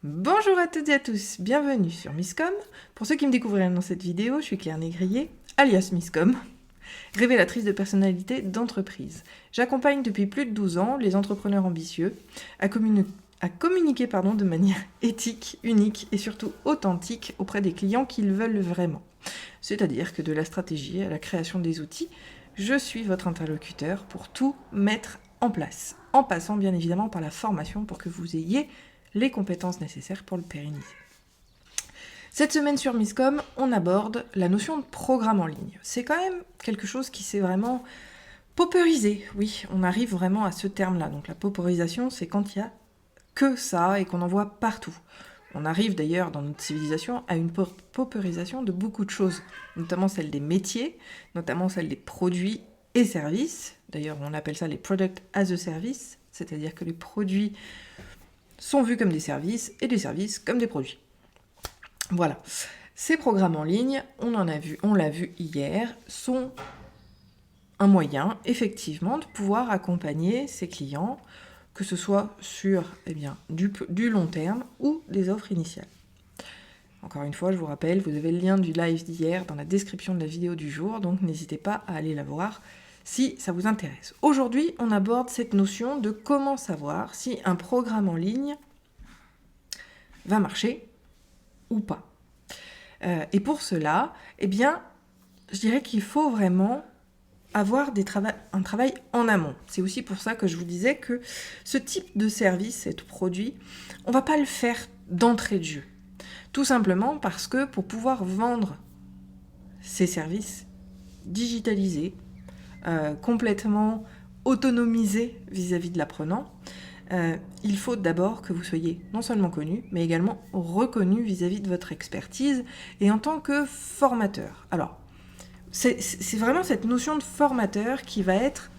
Bonjour à toutes et à tous, bienvenue sur Misscom. Pour ceux qui me découvriraient dans cette vidéo, je suis Claire Négrier, alias Misscom, révélatrice de personnalité d'entreprise. J'accompagne depuis plus de 12 ans les entrepreneurs ambitieux à communiquer de manière éthique, unique et surtout authentique auprès des clients qu'ils veulent vraiment. C'est-à-dire que de la stratégie à la création des outils, je suis votre interlocuteur pour tout mettre en place, en passant bien évidemment par la formation pour que vous ayez les compétences nécessaires pour le pérenniser. Cette semaine sur Misscom, on aborde la notion de programme en ligne. C'est quand même quelque chose qui s'est vraiment pauperisé. Oui, on arrive vraiment à ce terme-là. Donc la pauperisation, c'est quand il n'y a que ça et qu'on en voit partout. On arrive d'ailleurs dans notre civilisation à une pauperisation de beaucoup de choses, notamment celle des métiers, notamment celle des produits et services. D'ailleurs, on appelle ça les product as a service, c'est-à-dire que les produits sont vus comme des services et des services comme des produits. Voilà. Ces programmes en ligne, on l'a vu hier, sont un moyen, effectivement, de pouvoir accompagner ses clients, que ce soit sur du long terme ou des offres initiales. Encore une fois, je vous rappelle, vous avez le lien du live d'hier dans la description de la vidéo du jour, donc n'hésitez pas à aller la voir si ça vous intéresse. Aujourd'hui, on aborde cette notion de comment savoir si un programme en ligne va marcher ou pas. Et pour cela, je dirais qu'il faut vraiment avoir un travail en amont. C'est aussi pour ça que je vous disais que ce type de service, ce produit, on ne va pas le faire d'entrée de jeu. Tout simplement parce que pour pouvoir vendre ces services digitalisés, complètement autonomisés vis-à-vis de l'apprenant, il faut d'abord que vous soyez non seulement connu, mais également reconnu vis-à-vis de votre expertise et en tant que formateur. Alors, c'est vraiment cette notion de formateur qui va être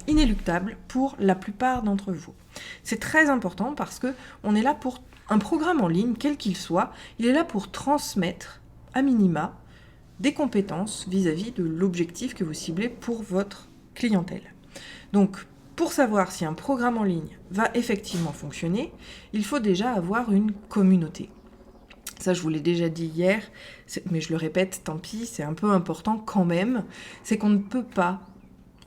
inéluctable pour la plupart d'entre vous. C'est très important parce qu'on est là pour un programme en ligne, quel qu'il soit, il est là pour transmettre, à minima, des compétences vis-à-vis de l'objectif que vous ciblez pour votre clientèle. Donc, pour savoir si un programme en ligne va effectivement fonctionner, il faut déjà avoir une communauté. Ça, je vous l'ai déjà dit hier, mais je le répète, tant pis, c'est un peu important quand même, c'est qu'on ne peut pas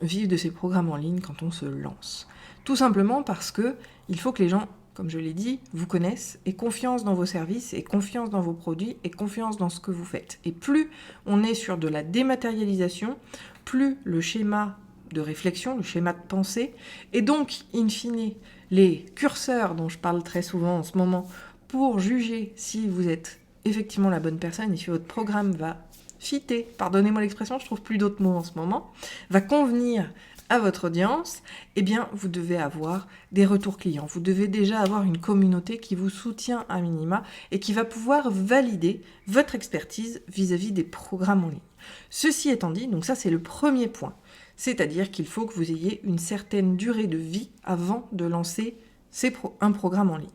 vivre de ces programmes en ligne quand on se lance. Tout simplement parce que il faut que les gens, comme je l'ai dit, vous connaissent, aient confiance dans vos services, aient confiance dans vos produits, aient confiance dans ce que vous faites. Et plus on est sur de la dématérialisation, plus le schéma de réflexion, le schéma de pensée, et donc, in fine, les curseurs dont je parle très souvent en ce moment, pour juger si vous êtes effectivement la bonne personne et si votre programme va fitter, pardonnez-moi l'expression, je trouve plus d'autres mots en ce moment, va convenir à votre audience, vous devez avoir des retours clients. Vous devez déjà avoir une communauté qui vous soutient à minima et qui va pouvoir valider votre expertise vis-à-vis des programmes en ligne. Ceci étant dit, donc ça c'est le premier point, c'est-à-dire qu'il faut que vous ayez une certaine durée de vie avant de lancer un programme en ligne.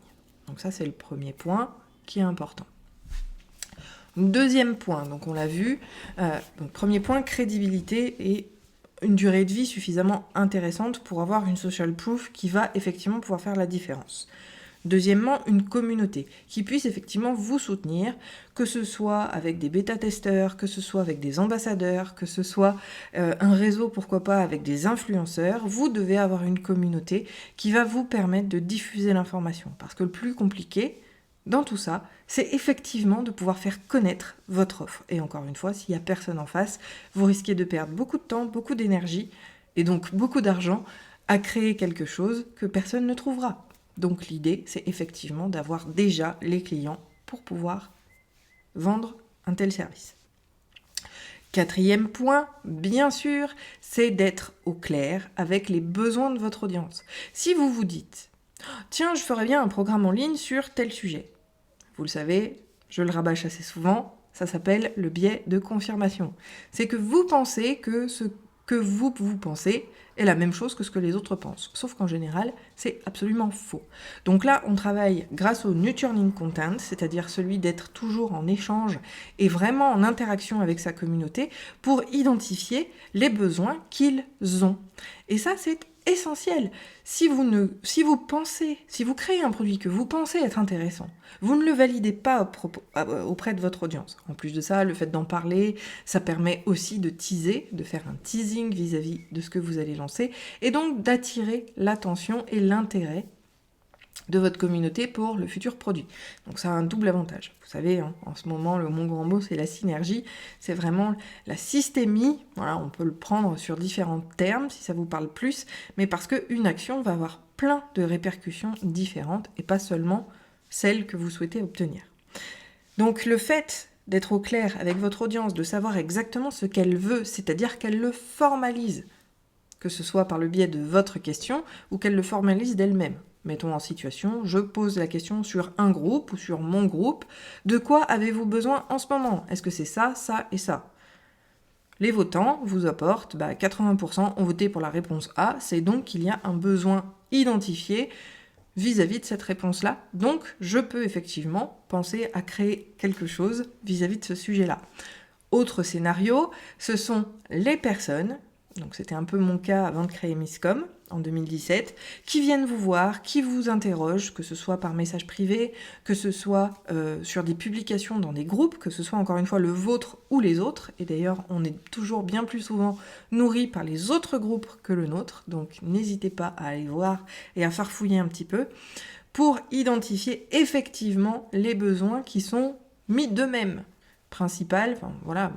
Donc ça c'est le premier point qui est important. Deuxième point, donc on l'a vu, premier point, crédibilité et une durée de vie suffisamment intéressante pour avoir une social proof qui va effectivement pouvoir faire la différence. Deuxièmement, une communauté qui puisse effectivement vous soutenir, que ce soit avec des bêta-testeurs, que ce soit avec des ambassadeurs, que ce soit un réseau, pourquoi pas, avec des influenceurs. Vous devez avoir une communauté qui va vous permettre de diffuser l'information. Parce que le plus compliqué dans tout ça, c'est effectivement de pouvoir faire connaître votre offre. Et encore une fois, s'il n'y a personne en face, vous risquez de perdre beaucoup de temps, beaucoup d'énergie et donc beaucoup d'argent à créer quelque chose que personne ne trouvera. Donc l'idée, c'est effectivement d'avoir déjà les clients pour pouvoir vendre un tel service. Quatrième point, bien sûr, c'est d'être au clair avec les besoins de votre audience. Si vous vous dites « Tiens, je ferais bien un programme en ligne sur tel sujet », vous le savez, je le rabâche assez souvent, ça s'appelle le biais de confirmation. C'est que vous pensez que ce que vous pensez est la même chose que ce que les autres pensent. Sauf qu'en général, c'est absolument faux. Donc là, on travaille grâce au nurturing content, c'est-à-dire celui d'être toujours en échange et vraiment en interaction avec sa communauté pour identifier les besoins qu'ils ont. Et ça, c'est essentiel. Si vous créez un produit que vous pensez être intéressant, vous ne le validez pas auprès de votre audience. En plus de ça, le fait d'en parler, ça permet aussi de teaser, de faire un teasing vis-à-vis de ce que vous allez lancer, et donc d'attirer l'attention et l'intérêt de votre communauté pour le futur produit. Donc ça a un double avantage. Vous savez, en ce moment, le mot grand mot, c'est la synergie. C'est vraiment la systémie. Voilà, on peut le prendre sur différents termes, si ça vous parle plus, mais parce qu'une action va avoir plein de répercussions différentes et pas seulement celles que vous souhaitez obtenir. Donc le fait d'être au clair avec votre audience, de savoir exactement ce qu'elle veut, c'est-à-dire qu'elle le formalise, que ce soit par le biais de votre question ou qu'elle le formalise d'elle-même. Mettons en situation, je pose la question sur un groupe ou sur mon groupe. De quoi avez-vous besoin en ce moment? Est-ce que c'est ça, ça et ça? Les votants vous apportent, 80% ont voté pour la réponse A, c'est donc qu'il y a un besoin identifié vis-à-vis de cette réponse-là. Donc, je peux effectivement penser à créer quelque chose vis-à-vis de ce sujet-là. Autre scénario, ce sont les personnes, donc c'était un peu mon cas avant de créer Misscom, en 2017, qui viennent vous voir, qui vous interrogent, que ce soit par message privé, que ce soit sur des publications dans des groupes, que ce soit encore une fois le vôtre ou les autres. Et d'ailleurs, on est toujours bien plus souvent nourri par les autres groupes que le nôtre, donc n'hésitez pas à aller voir et à farfouiller un petit peu pour identifier effectivement les besoins qui sont mis d'eux-mêmes. Principal,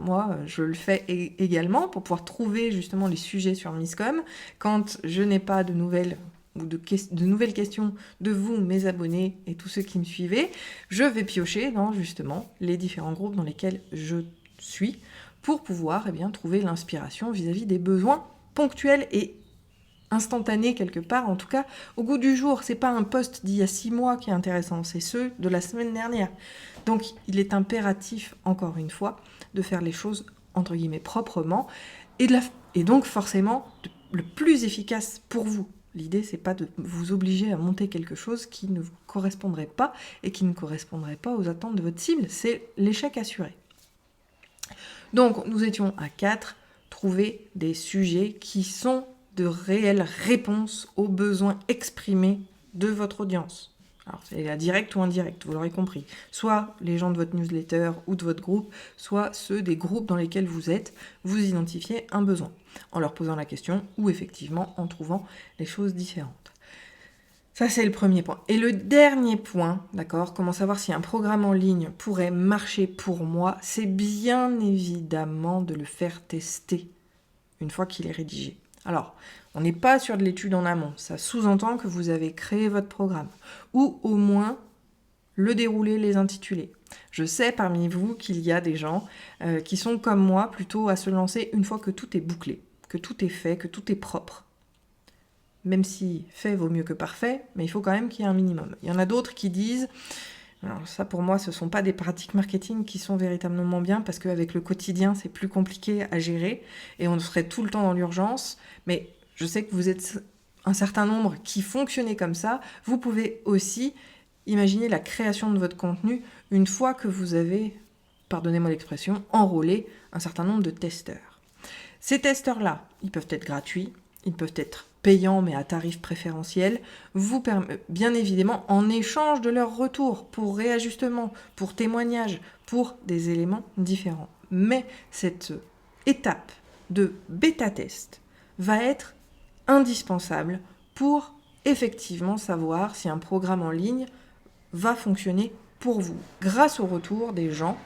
moi je le fais également pour pouvoir trouver justement les sujets sur Misscom. Quand je n'ai pas de nouvelles ou de nouvelles questions de vous, mes abonnés et tous ceux qui me suivaient, je vais piocher dans justement les différents groupes dans lesquels je suis pour pouvoir trouver l'inspiration vis-à-vis des besoins ponctuels et instantanés quelque part, en tout cas au goût du jour. C'est pas un post d'il y a 6 mois qui est intéressant, c'est ceux de la semaine dernière. Donc il est impératif, encore une fois, de faire les choses entre guillemets proprement et donc forcément le plus efficace pour vous. L'idée, c'est pas de vous obliger à monter quelque chose qui ne vous correspondrait pas et qui ne correspondrait pas aux attentes de votre cible. C'est l'échec assuré. Donc nous étions à 4, trouver des sujets qui sont de réelles réponses aux besoins exprimés de votre audience. Alors, c'est la directe ou indirecte, vous l'aurez compris. Soit les gens de votre newsletter ou de votre groupe, soit ceux des groupes dans lesquels vous êtes, vous identifiez un besoin, en leur posant la question ou effectivement en trouvant les choses différentes. Ça, c'est le premier point. Et le dernier point, d'accord, comment savoir si un programme en ligne pourrait marcher pour moi, c'est bien évidemment de le faire tester une fois qu'il est rédigé. Alors, on n'est pas sur de l'étude en amont, ça sous-entend que vous avez créé votre programme, ou au moins le dérouler, les intituler. Je sais parmi vous qu'il y a des gens qui sont comme moi plutôt à se lancer une fois que tout est bouclé, que tout est fait, que tout est propre. Même si fait vaut mieux que parfait, mais il faut quand même qu'il y ait un minimum. Il y en a d'autres qui disent... Alors ça, pour moi, ce ne sont pas des pratiques marketing qui sont véritablement bien, parce qu'avec le quotidien, c'est plus compliqué à gérer, et on serait tout le temps dans l'urgence. Mais je sais que vous êtes un certain nombre qui fonctionnez comme ça. Vous pouvez aussi imaginer la création de votre contenu une fois que vous avez, pardonnez-moi l'expression, enrôlé un certain nombre de testeurs. Ces testeurs-là, ils peuvent être gratuits, ils peuvent être payants mais à tarif préférentiel, bien évidemment en échange de leur retour, pour réajustement, pour témoignage, pour des éléments différents. Mais cette étape de bêta-test va être indispensable pour effectivement savoir si un programme en ligne va fonctionner pour vous, grâce au retour des gens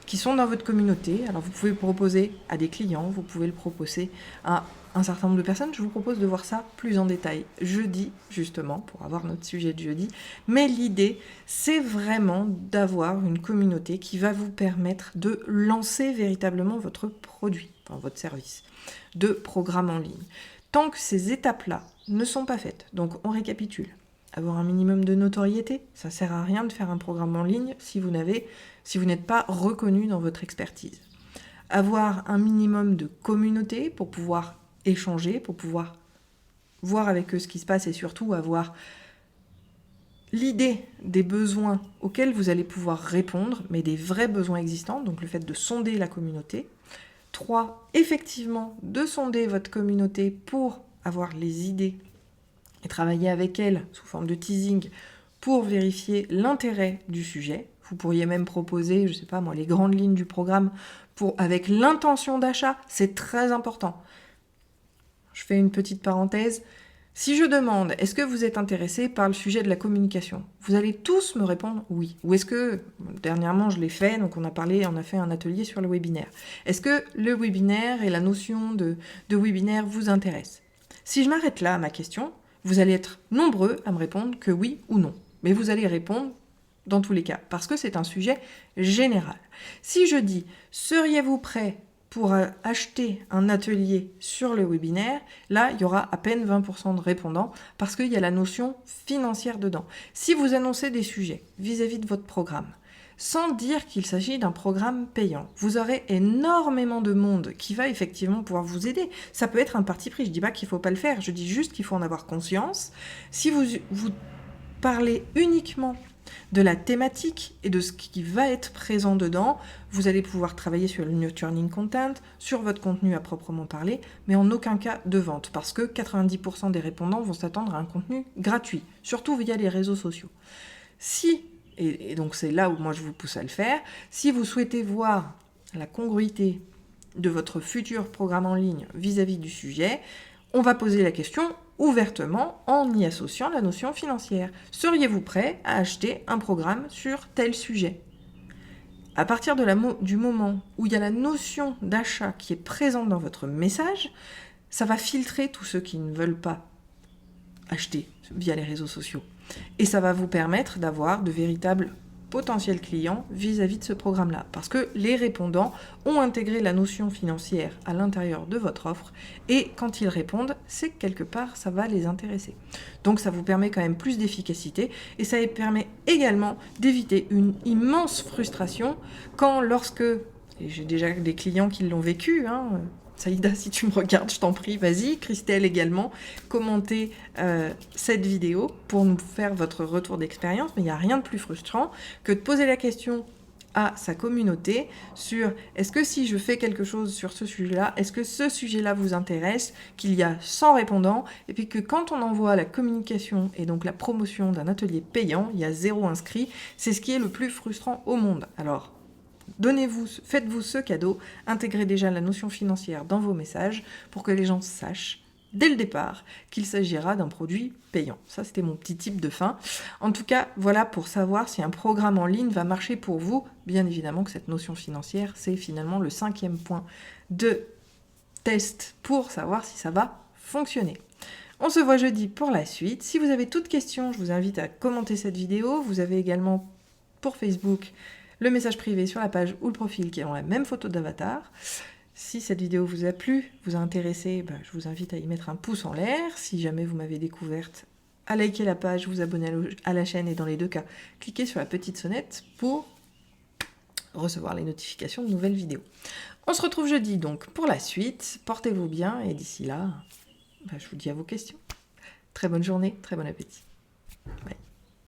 qui sont dans votre communauté. Alors vous pouvez le proposer à des clients, vous pouvez le proposer à un certain nombre de personnes. Je vous propose de voir ça plus en détail jeudi, justement, pour avoir notre sujet de jeudi. Mais l'idée, c'est vraiment d'avoir une communauté qui va vous permettre de lancer véritablement votre produit, enfin votre service, de programme en ligne. Tant que ces étapes-là ne sont pas faites, donc on récapitule. Avoir un minimum de notoriété, ça ne sert à rien de faire un programme en ligne si vous n'êtes pas reconnu dans votre expertise. Avoir un minimum de communauté pour pouvoir échanger, pour pouvoir voir avec eux ce qui se passe et surtout avoir l'idée des besoins auxquels vous allez pouvoir répondre, mais des vrais besoins existants, donc le fait de sonder la communauté. 3, effectivement, de sonder votre communauté pour avoir les idées et travailler avec elles sous forme de teasing pour vérifier l'intérêt du sujet. Vous pourriez même proposer, je ne sais pas moi, les grandes lignes du programme avec l'intention d'achat. C'est très important. Je fais une petite parenthèse. Si je demande, est-ce que vous êtes intéressé par le sujet de la communication? Vous allez tous me répondre oui. Ou est-ce que, dernièrement je l'ai fait, donc on a fait un atelier sur le webinaire. Est-ce que le webinaire et la notion de webinaire vous intéressent? Si je m'arrête là à ma question, vous allez être nombreux à me répondre que oui ou non. Mais vous allez répondre dans tous les cas, parce que c'est un sujet général. Si je dis, seriez-vous prêt pour acheter un atelier sur le webinaire, là, il y aura à peine 20% de répondants parce qu'il y a la notion financière dedans. Si vous annoncez des sujets vis-à-vis de votre programme, sans dire qu'il s'agit d'un programme payant, vous aurez énormément de monde qui va effectivement pouvoir vous aider. Ça peut être un parti pris, je ne dis pas qu'il ne faut pas le faire, je dis juste qu'il faut en avoir conscience. Si vous parlez uniquement de la thématique et de ce qui va être présent dedans, vous allez pouvoir travailler sur le nurturing content, sur votre contenu à proprement parler, mais en aucun cas de vente, parce que 90% des répondants vont s'attendre à un contenu gratuit, surtout via les réseaux sociaux. Et donc c'est là où moi je vous pousse à le faire, si vous souhaitez voir la congruité de votre futur programme en ligne vis-à-vis du sujet, on va poser la question ouvertement en y associant la notion financière. Seriez-vous prêt à acheter un programme sur tel sujet? À partir du moment où il y a la notion d'achat qui est présente dans votre message, ça va filtrer tous ceux qui ne veulent pas acheter via les réseaux sociaux. Et ça va vous permettre d'avoir de véritables potentiels clients vis-à-vis de ce programme-là. Parce que les répondants ont intégré la notion financière à l'intérieur de votre offre et quand ils répondent, c'est que quelque part, ça va les intéresser. Donc ça vous permet quand même plus d'efficacité et ça permet également d'éviter une immense frustration lorsque, et j'ai déjà des clients qui l'ont vécu, Saïda, si tu me regardes, je t'en prie, vas-y. Christelle également, commentez cette vidéo pour nous faire votre retour d'expérience. Mais il n'y a rien de plus frustrant que de poser la question à sa communauté sur est-ce que si je fais quelque chose sur ce sujet-là, est-ce que ce sujet-là vous intéresse, qu'il y a 100 répondants, et puis que quand on envoie la communication et donc la promotion d'un atelier payant, il y a 0 inscrit. C'est ce qui est le plus frustrant au monde. Alors, faites-vous ce cadeau, intégrez déjà la notion financière dans vos messages pour que les gens sachent dès le départ qu'il s'agira d'un produit payant. Ça, c'était mon petit tip de fin. En tout cas, voilà pour savoir si un programme en ligne va marcher pour vous. Bien évidemment que cette notion financière, c'est finalement le 5e point de test pour savoir si ça va fonctionner. On se voit jeudi pour la suite. Si vous avez toute question, je vous invite à commenter cette vidéo. Vous avez également pour Facebook le message privé sur la page ou le profil qui ont la même photo d'avatar. Si cette vidéo vous a plu, vous a intéressé, je vous invite à y mettre un pouce en l'air. Si jamais vous m'avez découverte, à liker la page, vous abonner à la chaîne et dans les deux cas, cliquez sur la petite sonnette pour recevoir les notifications de nouvelles vidéos. On se retrouve jeudi donc pour la suite. Portez-vous bien et d'ici là, je vous dis à vos questions. Très bonne journée, très bon appétit. Bye.